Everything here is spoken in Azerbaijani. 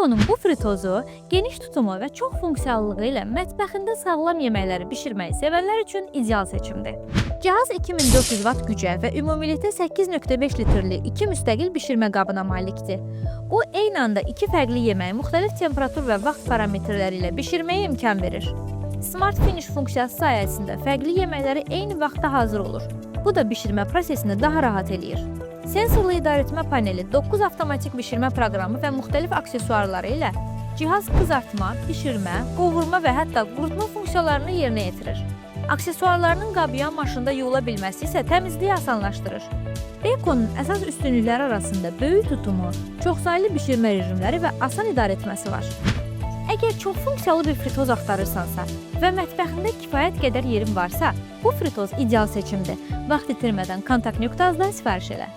Bekonun bu fritozu geniş tutumu və çox funksiyallığı ilə mətbəxində sağlam yeməkləri bişirməyi sevənlər üçün ideal seçimdir. Cihaz 2400 Watt gücə və ümumilikdə 8.5 litrli 2 müstəqil bişirmə qabına malikdir. Bu, eyni anda 2 fərqli yeməyi müxtəlif temperatur və vaxt parametrləri ilə bişirməyə imkan verir. Smart Finish funksiyası sayəsində fərqli yeməkləri eyni vaxtda hazır olur. Bu da bişirmə prosesini daha rahat eləyir. Sensorlu idarəetmə paneli, 9 avtomatik bişirmə proqramı və müxtəlif aksesuarları ilə cihaz qızartma, bişirmə, qovurma və hətta qurutma funksiyalarını yerinə yetirir. Aksesuarlarının qabıyan maşında yuyula bilməsi isə təmizliyi asanlaşdırır. Bekonun əsas üstünlükləri arasında böyük tutumu, çoxsaylı bişirmə rejimləri və asan idarəetməsi var. Əgər çox funksiyalı bir fritoz axtarırsansa və mətbəxində kifayət qədər yerin varsa, bu fritoz ideal seçimdir. Vaxt itirmədən kontakt nöqtə azdan sifariş elə.